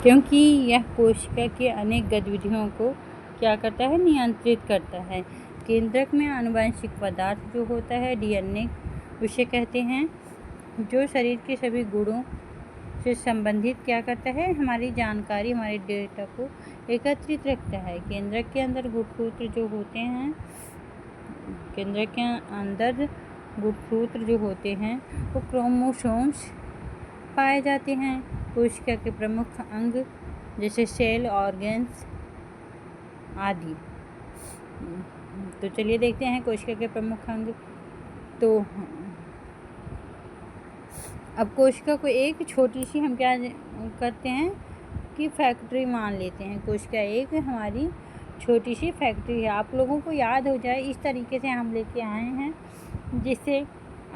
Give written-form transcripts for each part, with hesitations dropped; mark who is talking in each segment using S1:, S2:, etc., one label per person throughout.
S1: क्योंकि यह कोशिका के अनेक गतिविधियों को क्या करता है, नियंत्रित करता है। केंद्रक में आनुवंशिक पदार्थ जो होता है DNA उसे कहते हैं, जो शरीर के सभी गुणों से संबंधित क्या करता है, हमारी जानकारी, हमारे डेटा को एकत्रित रखता है। केंद्रक के अंदर गुणसूत्र जो होते हैं, केंद्रक के अंदर गुणसूत्र जो होते हैं वो क्रोमोसोम्स पाए जाते हैं। कोशिका के प्रमुख अंग जैसे सेल, ऑर्गन्स आदि। तो चलिए देखते हैं कोशिका के प्रमुख अंग। तो अब कोशिका को एक छोटी सी हम क्या करते हैं कि फैक्ट्री मान लेते हैं। कोशिका एक हमारी छोटी सी फैक्ट्री है। आप लोगों को याद हो जाए इस तरीके से हम लेके आए हैं, जिससे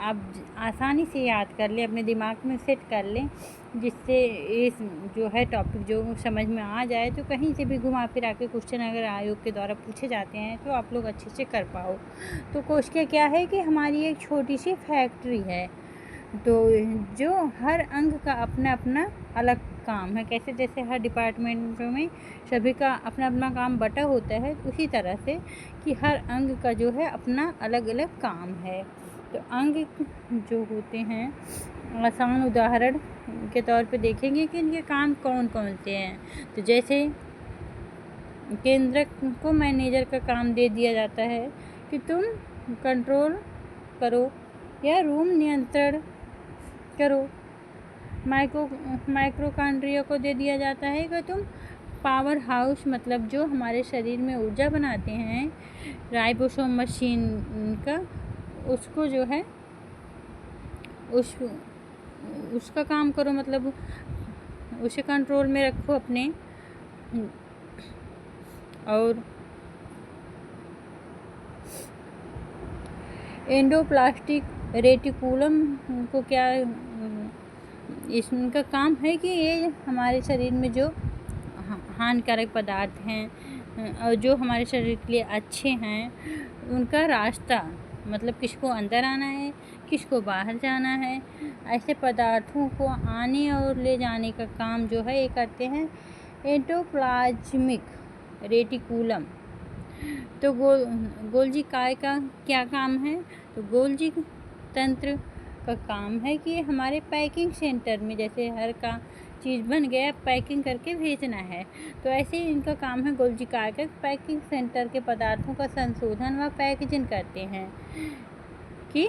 S1: आप आसानी से याद कर लें, अपने दिमाग में सेट कर लें, जिससे इस जो है टॉपिक जो समझ में आ जाए, तो कहीं से भी घुमा फिरा के क्वेश्चन अगर आयोग के द्वारा पूछे जाते हैं तो आप लोग अच्छे से कर पाओ। तो कोशिका क्या है कि हमारी एक छोटी सी फैक्ट्री है, तो जो हर अंग का अपना अपना अलग काम है। कैसे, जैसे हर डिपार्टमेंटों में सभी का अपना अपना काम बटा होता है, उसी तरह से कि हर अंग का जो है अपना अलग अलग काम है। तो अंग जो होते हैं, आसान उदाहरण के तौर पे देखेंगे कि इनके काम कौन कौन से हैं। तो जैसे केंद्रक को मैनेजर का काम दे दिया जाता है कि तुम कंट्रोल करो या रूम नियंत्रण करो। माइक्रोकांड्रिया को दे दिया जाता है कि तुम पावर हाउस, मतलब जो हमारे शरीर में ऊर्जा बनाते हैं, राइबोसोम मशीन का, उसको जो है उसका काम करो, मतलब उसे कंट्रोल में रखो अपने। और एंडोप्लास्टिक रेटिकुलम को क्या, इसका काम है कि ये हमारे शरीर में जो हानिकारक पदार्थ हैं और जो हमारे शरीर के लिए अच्छे हैं, उनका रास्ता, मतलब किसको अंदर आना है, किसको बाहर जाना है, ऐसे पदार्थों को आने और ले जाने का काम जो है ये करते हैं एंडोप्लाज्मिक रेटिकुलम। तो गोल्जी काय का क्या काम है? तो गोल्जी तंत्र का काम है कि हमारे पैकिंग सेंटर में, जैसे हर का चीज़ बन गया, पैकिंग करके भेजना है, तो ऐसे ही इनका काम है गोल्जी काय का, पैकिंग सेंटर के पदार्थों का संशोधन व पैकेजिंग करते हैं कि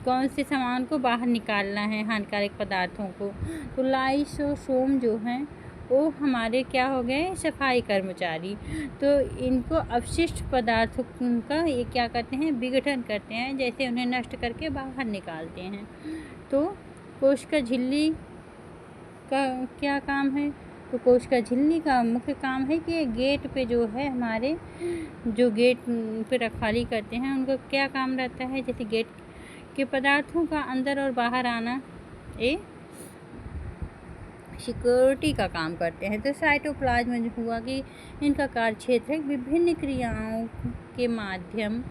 S1: कौन से सामान को बाहर निकालना है, हानिकारक पदार्थों को। तो लाइसोसोम जो हैं वो हमारे क्या हो गए, सफाई कर्मचारी। तो इनको अपशिष्ट पदार्थों का ये क्या करते हैं, विघटन करते हैं, जैसे उन्हें नष्ट करके बाहर निकालते हैं। तो कोशिका झिल्ली का क्या काम है? तो कोशिका झिल्ली का मुख्य काम है कि गेट पे जो है, हमारे जो गेट पे रखवाली करते हैं, उनका क्या काम रहता है, जैसे गेट के पदार्थों का अंदर और बाहर आना, ये सिक्योरिटी का काम करते हैं। तो साइटोप्लाज्म जो हुआ कि इनका कार्य क्षेत्र है विभिन्न क्रियाओं के माध्यम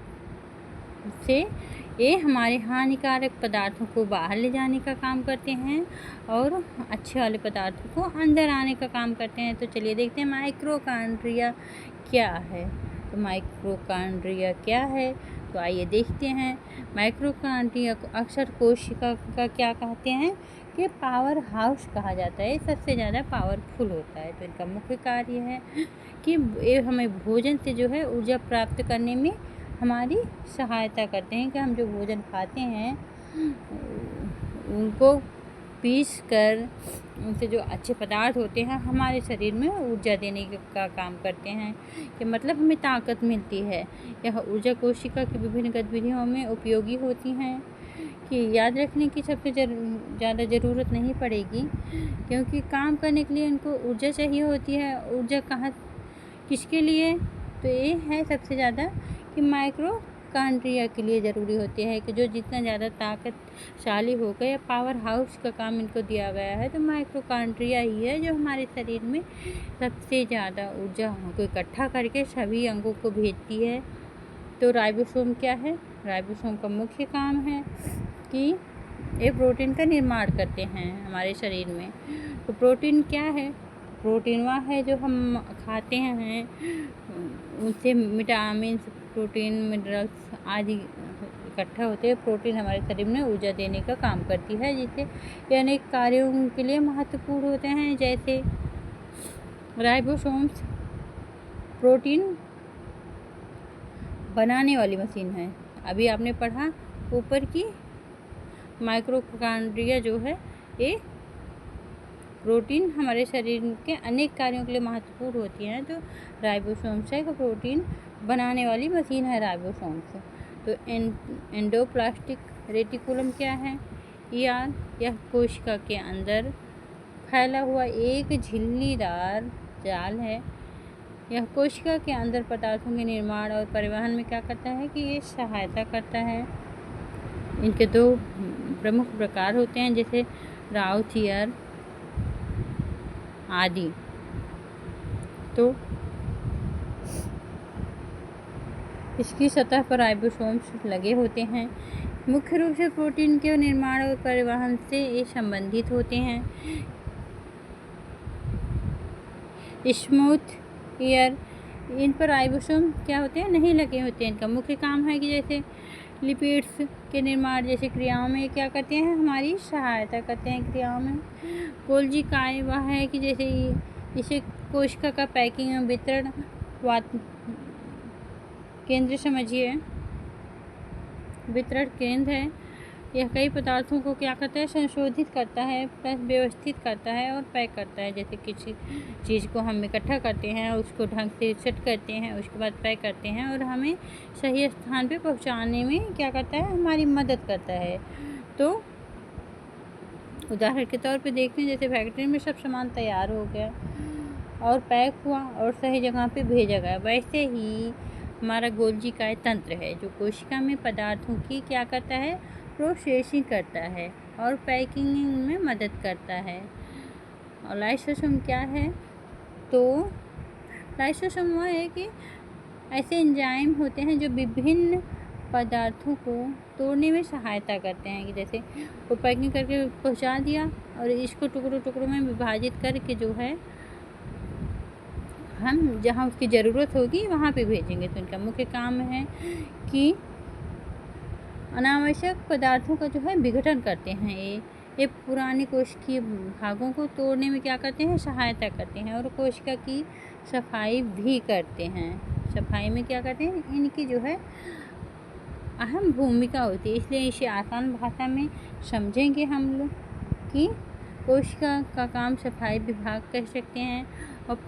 S1: से ये हमारे हानिकारक पदार्थों को बाहर ले जाने का काम करते हैं और अच्छे वाले पदार्थों को अंदर आने का काम करते हैं। तो चलिए देखते हैं माइक्रोकांड्रिया क्या है। तो माइक्रोकांड्रिया क्या है, तो आइए देखते हैं। माइक्रोकांड्रिया को अक्सर कोशिका का क्या कहते हैं कि पावर हाउस कहा जाता है, सबसे ज़्यादा पावरफुल होता है। तो इनका मुख्य कार्य है कि ये हमें भोजन से जो है ऊर्जा प्राप्त करने में हमारी सहायता करते हैं, कि हम जो भोजन खाते हैं उनको पीस कर उनसे जो अच्छे पदार्थ होते हैं हमारे शरीर में ऊर्जा देने का काम करते हैं, कि मतलब हमें ताकत मिलती है। यह ऊर्जा कोशिका की विभिन्न गतिविधियों में उपयोगी होती हैं, कि याद रखने की सबसे ज़्यादा ज़रूरत नहीं पड़ेगी, क्योंकि काम करने के लिए इनको ऊर्जा चाहिए होती है। ऊर्जा कहाँ, किसके लिए? तो ये है सबसे ज़्यादा कि माइक्रोकांड्रिया के लिए ज़रूरी होती है, कि जो जितना ज़्यादा ताकतशाली हो गया, पावर हाउस का काम इनको दिया गया है। तो माइक्रोकांड्रिया ही है जो हमारे शरीर में सबसे ज़्यादा ऊर्जा को इकट्ठा करके सभी अंगों को भेजती है। तो राइबोसोम क्या है? राइबोसोम का मुख्य काम है कि ये प्रोटीन का निर्माण करते हैं हमारे शरीर में। तो प्रोटीन क्या है? प्रोटीन वह है जो हम खाते हैं, उनसे विटामिन, प्रोटीन, मिनरल्स आदि इकट्ठा होते हैं। प्रोटीन हमारे शरीर में ऊर्जा देने का काम करती है, जिससे ये अनेक कार्यों के लिए महत्वपूर्ण होते हैं, जैसे राइबोसोम्स प्रोटीन बनाने वाली मशीन है। अभी आपने पढ़ा ऊपर की माइटोकॉन्ड्रिया जो है ये प्रोटीन हमारे शरीर के अनेक कार्यों के लिए महत्वपूर्ण होती हैं। तो राइबोसोम्स है, प्रोटीन बनाने वाली मशीन है राइबोसोम्स। तो एंडोप्लास्टिक रेटिकुलम क्या है? यह कोशिका के अंदर फैला हुआ एक झिल्लीदार जाल है। यह कोशिका के अंदर पदार्थों के निर्माण और परिवहन में क्या करता है कि ये सहायता करता है। इनके दो प्रमुख प्रकार होते हैं, जैसे राउथियर आदि। तो इसकी सतह पर राइबोसोम्स लगे होते हैं। मुख्य रूप से प्रोटीन के निर्माण और परिवहन से ये संबंधित होते हैं। स्मूथ ईयर, इन पर राइबोसोम क्या होते हैं? नहीं लगे होते हैं। इनका मुख्य काम है कि जैसे लिपिड्स के निर्माण जैसे क्रियाओं में क्या करते हैं? हमारी सहायता करते हैं क्रियाओं में। गोल्गी काय वह है कि जैसे इसे कोशिका का पैकिंग और वितरण केंद्र समझिए, वितरण केंद्र है। यह कई पदार्थों को क्या करता है? संशोधित करता है, प्लस व्यवस्थित करता है और पैक करता है। जैसे किसी चीज़ को हम इकट्ठा करते हैं, उसको ढंग से सेट करते हैं, उसके बाद पैक करते हैं और हमें सही स्थान पे पहुंचाने में क्या करता है? हमारी मदद करता है। तो उदाहरण के तौर पे देखते हैं, जैसे फैक्ट्री में सब सामान तैयार हो गया और पैक हुआ और सही जगह पे भेजा गया, वैसे ही हमारा गोल्गी काय तंत्र है जो कोशिका में पदार्थों की क्या करता है? प्रोसेसिंग करता है और पैकिंग में मदद करता है। और लाइसोसोम क्या है? तो लाइसोसोम वह है कि ऐसे एंजाइम होते हैं जो विभिन्न पदार्थों को तोड़ने में सहायता करते हैं, कि जैसे वो पैकिंग करके पहुंचा दिया और इसको टुकड़ों टुकड़ों में विभाजित करके जो है हम जहाँ उसकी ज़रूरत होगी वहाँ पे भेजेंगे। तो इनका मुख्य काम है कि अनावश्यक पदार्थों का जो है विघटन करते हैं। ये पुरानी कोशिकीय भागों को तोड़ने में क्या करते हैं? सहायता करते हैं और कोशिका की सफाई भी करते हैं। सफाई में क्या करते हैं? इनकी जो है अहम भूमिका होती है। इसलिए इसे आसान भाषा में समझेंगे हम लोग कि कोशिका का काम सफाई विभाग कह सकते हैं। और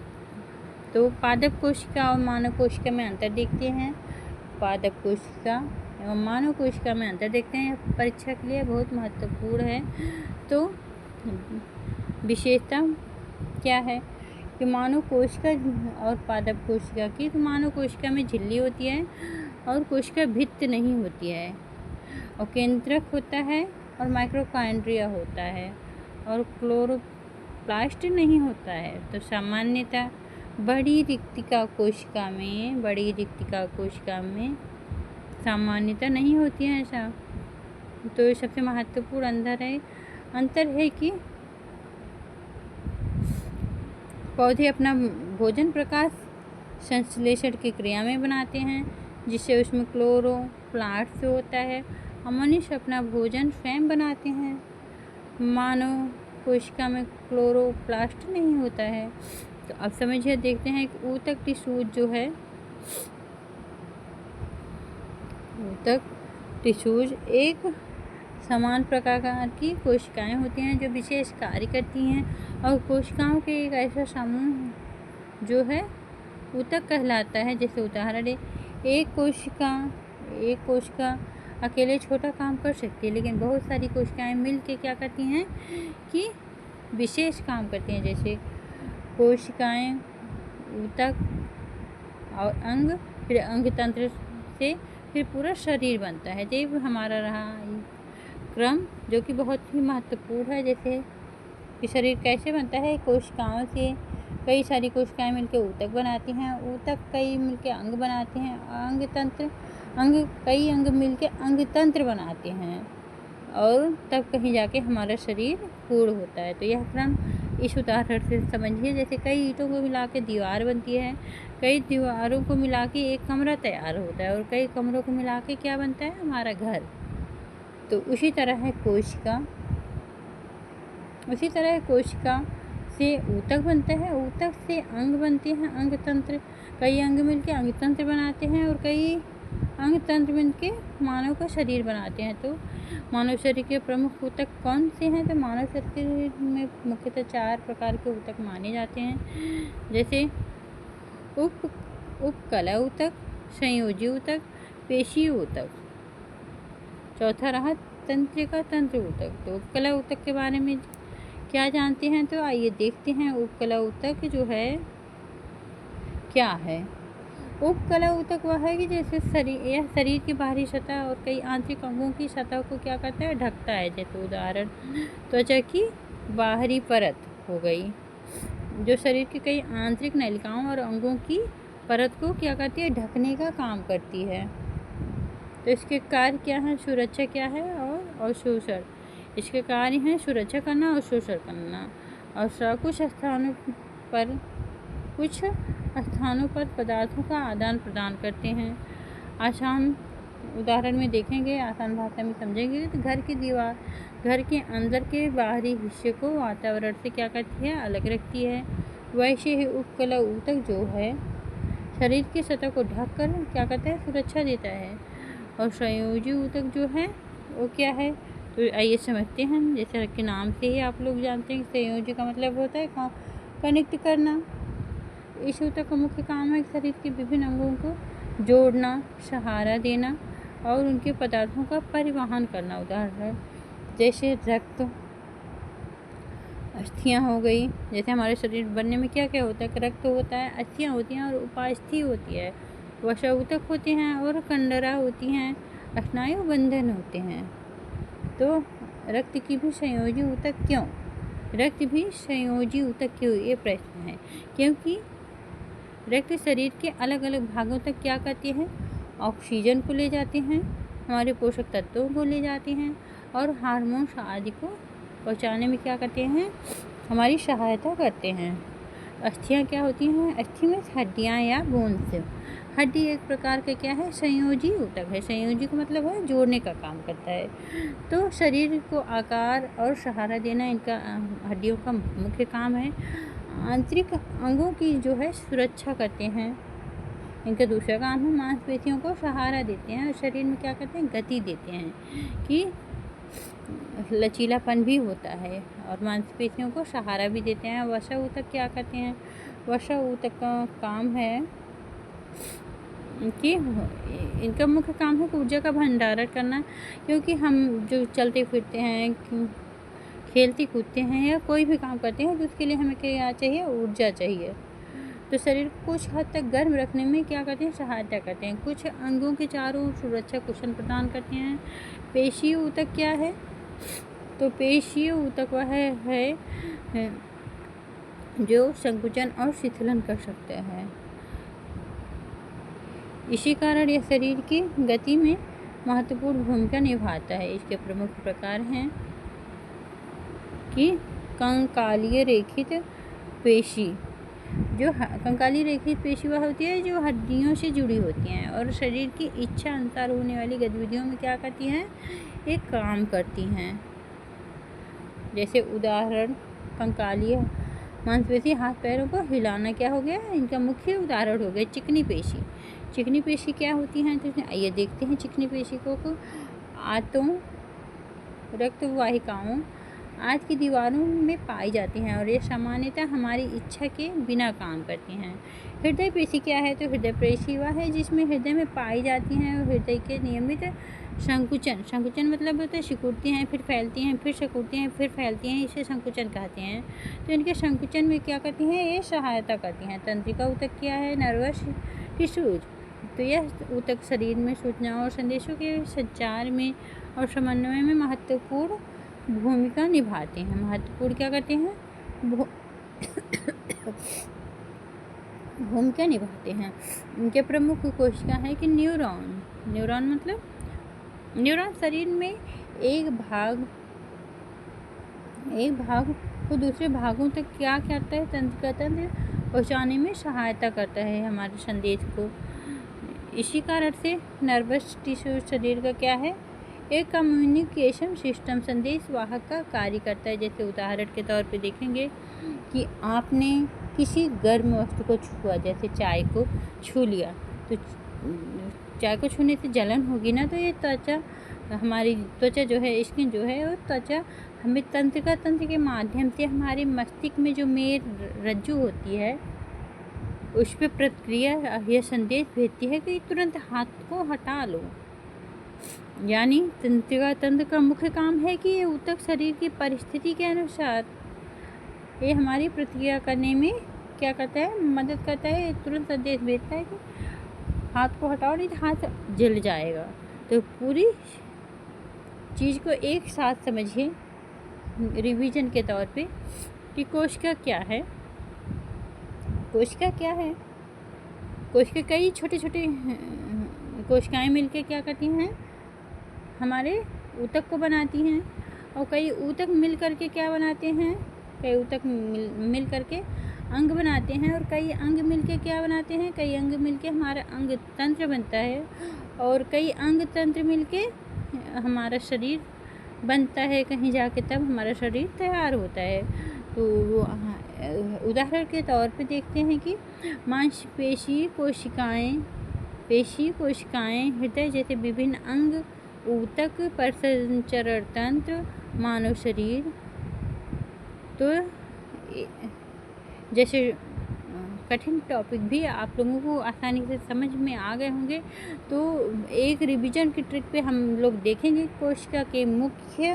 S1: तो पादप कोशिका और मानव कोशिका में अंतर देखते हैं। पादप कोशिका एवं मानव कोशिका में अंतर देखते हैं। परीक्षा के लिए बहुत महत्वपूर्ण है। तो विशेषता क्या है कि मानव कोशिका और पादप कोशिका की, तो मानव कोशिका में झिल्ली होती है और कोशिका भित्त नहीं होती है, और केंद्रक होता है और माइटोकॉन्ड्रिया होता है और क्लोरोप्लास्ट नहीं होता है। तो सामान्यतः बड़ी रिक्तिका कोशिका में सामान्यतः नहीं होती है ऐसा। तो सबसे महत्वपूर्ण अंतर है कि पौधे अपना भोजन प्रकाश संश्लेषण की क्रिया में बनाते हैं, जिससे उसमें क्लोरोप्लास्ट होता है, और मनुष्य अपना भोजन स्वयं बनाते हैं। मानव कोशिका में क्लोरोप्लास्ट नहीं होता है। तो अब समझिए, देखते हैं कि ऊतक टिश्यूज जो है, ऊतक टिश्यूज एक समान प्रकार की कोशिकाएं होती हैं जो विशेष कार्य करती हैं, और कोशिकाओं के एक ऐसा समूह जो है ऊतक कहलाता है। जैसे उदाहरण एक कोशिका अकेले छोटा काम कर सकती है, लेकिन बहुत सारी कोशिकाएं मिल के क्या करती हैं कि विशेष काम करती हैं। जैसे कोशिकाएं, ऊतक और अंग, फिर अंग तंत्र से फिर पूरा शरीर बनता है। ये हमारा रहा क्रम जो कि बहुत ही महत्वपूर्ण है। जैसे कि शरीर कैसे बनता है? कोशिकाओं से कई सारी कोशिकाएं मिलकर ऊतक बनाती हैं, ऊतक कई मिलकर अंग बनाते हैं, कई अंग मिलकर अंग तंत्र बनाते हैं। और तब कहीं जाके हमारा शरीर पूर्ण होता है। तो यह क्रम इस उदाहरण से समझिए, जैसे कई ईंटों को मिला के दीवार बनती है, कई दीवारों को मिला के एक कमरा तैयार होता है, और कई कमरों को मिला के क्या बनता है, हमारा घर। तो उसी तरह है कोशिका, से ऊतक बनता है, ऊतक से अंग बनते हैं, अंग तंत्र, कई अंग मिलके अंग तंत्र बनाते हैं, और कई अंग तंत्र मिलके मानव का शरीर बनाते हैं। तो मानव शरीर के प्रमुख ऊतक कौन से हैं? तो मानव शरीर में मुख्यतः 4 प्रकार के ऊतक माने जाते हैं, जैसे उपकला ऊतक, संयोजी ऊतक, पेशी ऊतक। चौथा रहा तंत्रिका तंत्र ऊतक। तो उपकला ऊतक के बारे में क्या जानते हैं? तो आइए देखते हैं उपकला ऊतक जो है क्या है। उपकला ऊतक वह है कि जैसे यह शरीर की बाहरी सतह और कई आंतरिक अंगों की सतह को क्या करता है, ढकता है। जैसे उदाहरण त्वचा की बाहरी परत हो गई, जो शरीर की कई आंतरिक नलिकाओं और अंगों की परत को क्या करती है, ढकने का काम करती है। तो इसके कार्य क्या है, सुरक्षा क्या है और अवशोषण। इसके कार्य हैं सुरक्षा करना और शोषण करना। और कुछ स्थानों पर पदार्थों का आदान प्रदान करते हैं। आसान उदाहरण में देखेंगे, आसान भाषा में समझेंगे तो घर की दीवार घर के अंदर के बाहरी हिस्से को वातावरण से क्या करती है, अलग रखती है। वैसे ही उपकला ऊतक जो है शरीर की सतह को ढककर क्या करता है, सुरक्षा देता है। और संयोजी ऊतक जो है वो क्या है, तो आइए समझते हैं। जैसे कि नाम से ही आप लोग जानते हैं कि संयोजी का मतलब होता है कनेक्ट करना। इस ऊतक का मुख्य काम है शरीर के विभिन्न अंगों को जोड़ना, सहारा देना और उनके पदार्थों का परिवहन करना। उदाहरण जैसे रक्त, अस्थियाँ हो गई। जैसे हमारे शरीर बनने में क्या क्या होता है, रक्त होता है, अस्थियाँ होती हैं और उपास्थि होती है, वसा ऊतक होते हैं और कंडरा होती हैं, स्नायु बंधन होते हैं। तो रक्त की भी संयोजी ऊतक क्यों, रक्त भी संयोजी ऊतक क्यों, ये प्रश्न है। क्योंकि रक्त शरीर के अलग अलग भागों तक क्या करती है, ऑक्सीजन को ले जाते हैं, हमारे पोषक तत्वों को ले जाते हैं और हार्मोन्स आदि को पहुँचाने में क्या करते हैं, हमारी सहायता करते हैं। अस्थियाँ क्या होती हैं, अस्थि में हड्डियाँ या बोन्स। हड्डी एक प्रकार का क्या है, संयोजी ऊतक है। संयोजी का मतलब है जोड़ने का काम करता है। तो शरीर को आकार और सहारा देना इनका हड्डियों का मुख्य काम है। आंतरिक अंगों की जो है सुरक्षा करते हैं, इनका दूसरा काम है। मांसपेशियों को सहारा देते हैं और शरीर में क्या करते हैं, गति देते हैं कि लचीलापन भी होता है, और मांसपेशियों को सहारा भी देते हैं। वसा ऊतक क्या करते हैं, वसा ऊतक का काम है कि इनका मुख्य काम है ऊर्जा का भंडारण करना। क्योंकि हम जो चलते फिरते हैं, खेलते कूदते हैं या कोई भी काम करते हैं तो उसके लिए हमें क्या चाहिए, ऊर्जा चाहिए। तो शरीर को कुछ हद तक गर्म रखने में क्या करते हैं, सहायता करते हैं। कुछ अंगों के चारों सुरक्षा कुशन प्रदान करते हैं। पेशीय ऊतक क्या है, तो पेशीय ऊतक वह है जो संकुचन और शिथिलन कर सकते हैं। इसी कारण यह शरीर की गति में महत्वपूर्ण भूमिका निभाता है। इसके प्रमुख प्रकार हैं कि कंकालीय रेखित पेशी, जो कंकाली रेखित पेशी वह होती है जो हड्डियों से जुड़ी होती हैं और शरीर की इच्छा अनुसार होने वाली गतिविधियों में क्या करती हैं, एक काम करती हैं। जैसे उदाहरण कंकालीय मांसपेशी, हाथ पैरों को हिलाना क्या हो गया, इनका मुख्य उदाहरण हो गया। चिकनी पेशी, चिकनी पेशी क्या होती हैं, तो आइए देखते हैं। चिकनी पेशी को आंतों, रक्त वाहिकाओं आदि की दीवारों में पाई जाती हैं और ये सामान्यतः हमारी इच्छा के बिना काम करती हैं। हृदय पेशी क्या है, तो हृदय पेशी वह है जिसमें हृदय में पाई जाती हैं और हृदय के नियमित संकुचन मतलब होता है सिकुड़ती हैं, फिर फैलती हैं, फिर सिकुड़ती हैं, फिर फैलती हैं, इसे संकुचन कहते हैं। तो इनके संकुचन में क्या करती हैं, ये सहायता करती हैं। तंत्रिका ऊतक क्या है, नर्वस टिश्यूज। तो यह ऊतक शरीर में सूचनाओं और संदेशों के संचार में और समन्वय में महत्वपूर्ण भूमिका निभाते हैं। महत्वपूर्ण क्या करते हैं, भूमिका निभाते हैं। इनके प्रमुख कोशिका है कि न्यूरॉन मतलब न्यूरॉन शरीर में एक भाग को दूसरे भागों तक क्या करता है, तंत्रिका तंत्र पहुँचाने में सहायता करता है हमारे संदेश को। इसी कारण से नर्वस टिश्यू शरीर का क्या है, एक कम्युनिकेशन सिस्टम, संदेश वाहक का कार्य करता है। जैसे उदाहरण के तौर पे देखेंगे कि आपने किसी गर्म वस्तु को छुआ, जैसे चाय को छू लिया, तो चाय को छूने से जलन होगी ना, तो ये त्वचा, हमारी त्वचा जो है, स्किन जो है, वो त्वचा हमें तंत्रिका तंत्र के माध्यम से हमारे मस्तिष्क में जो मेद रज्जु होती है उस पर प्रतिक्रिया या संदेश भेजती है कि तुरंत हाथ को हटा लो। यानी तंत्रिका तंत्र का मुख्य काम है कि ये ऊतक शरीर की परिस्थिति के अनुसार ये हमारी प्रतिक्रिया करने में क्या करता है, मदद करता है। तुरंत संदेश भेजता है कि हाथ को हटाओ, नहीं तो हाथ जल जाएगा। तो पूरी चीज़ को एक साथ समझिए रिवीजन के तौर पे कि कोशिका क्या है। कोशिका क्या है, कोशिका कई छोटे छोटे कोशिकाएं मिलके क्या करती हैं, हमारे ऊतक को बनाती हैं। और कई ऊतक मिल करके क्या बनाते हैं, कई ऊतक मिल करके अंग बनाते हैं। और कई अंग मिलके क्या बनाते हैं, कई अंग मिलके हमारा अंग तंत्र बनता है। और कई अंग तंत्र मिलके हमारा शरीर बनता है कहीं जाके, तब हमारा शरीर तैयार होता है। तो उदाहरण के तौर पे देखते हैं कि मांसपेशी कोशिकाएं, पेशी कोशिकाएं, हृदय जैसे विभिन्न अंग, ऊतक, परिसंचरण तंत्र, मानव शरीर। तो जैसे कठिन टॉपिक भी आप लोगों को आसानी से समझ में आ गए होंगे। तो एक रिवीजन की ट्रिक पे हम लोग देखेंगे कोशिका के मुख्य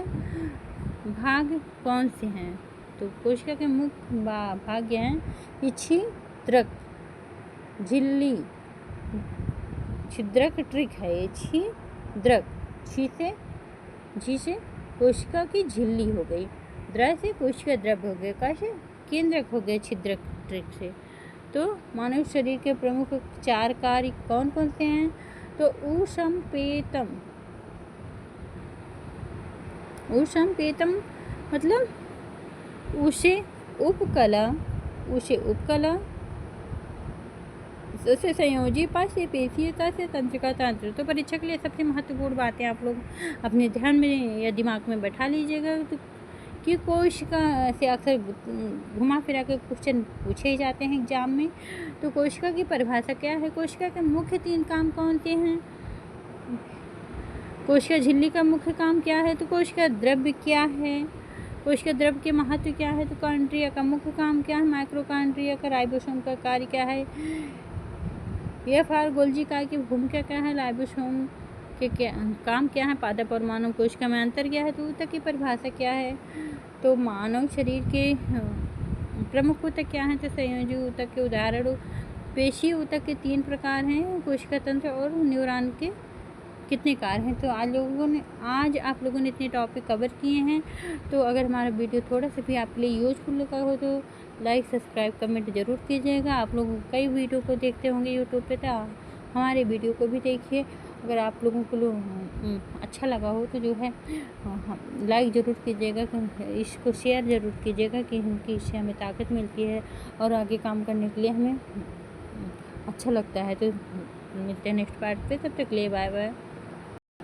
S1: भाग कौन से हैं। तो कोशिका के मुख्य भाग हैं कि छिद्रक, झिल्ली, छिद्रक ट्रिक है ये, छिद्रक, झी से कोशिका की झिल्ली हो गई, द्र से कोशिका द्रव हो गए, क से केंद्रक हो गए छिद्रक ट्रिक से। तो मानव शरीर के प्रमुख 4 कार्य कौन कौन से हैं, तो ऊष्मपेतम, ऊष्मपेतम मतलब उसे उपकला, उसे उपकला, उससे संयोजी पार्श्व पेशीयता से तंत्रिका तंत्र। तो परीक्षा के लिए सबसे महत्वपूर्ण बातें आप लोग अपने ध्यान में या दिमाग में बैठा लीजिएगा कि कोशिका से अक्सर घुमा फिरा के क्वेश्चन पूछे ही जाते हैं एग्जाम में। तो कोशिका की परिभाषा क्या है, कोशिका के मुख्य 3 काम कौन से हैं, कोशिका झिल्ली का मुख्य काम क्या है, तो कोशिका द्रव्य क्या है, कोशिका द्रव्य के महत्व क्या है, तो कांड्रिया का मुख्य काम क्या है, माइक्रोकांड्रिया का, राइबोसोम का कार्य क्या है, गोल्जी काय की भूमिका क्या है, राइबोसोम के काम क्या है, पादप और मानव कोशिका में अंतर क्या है, तो ऊतक की परिभाषा क्या है। तो मानव शरीर के प्रमुख ऊतक क्या हैं, तो संयोजी ऊतक के उदाहरण, पेशी ऊतक के 3 प्रकार हैं, कोशिका तंत्र और न्यूरॉन के कितने कार्य हैं। तो आज आप लोगों ने इतने टॉपिक कवर किए हैं। तो अगर हमारा वीडियो थोड़ा सा भी आपके लिए यूजफुल लगा हो तो लाइक, सब्सक्राइब, कमेंट ज़रूर कीजिएगा। आप लोग कई वीडियो को देखते होंगे यूट्यूब पे, तो हमारे वीडियो को भी देखिए। अगर आप लोगों को अच्छा लगा हो तो जो है लाइक ज़रूर कीजिएगा, इसको शेयर ज़रूर कीजिएगा कि इससे हमें ताकत मिलती है और आगे काम करने के लिए हमें अच्छा लगता है। तो मिलते हैं नेक्स्ट पार्ट पे, तब तक ले बाय बाय।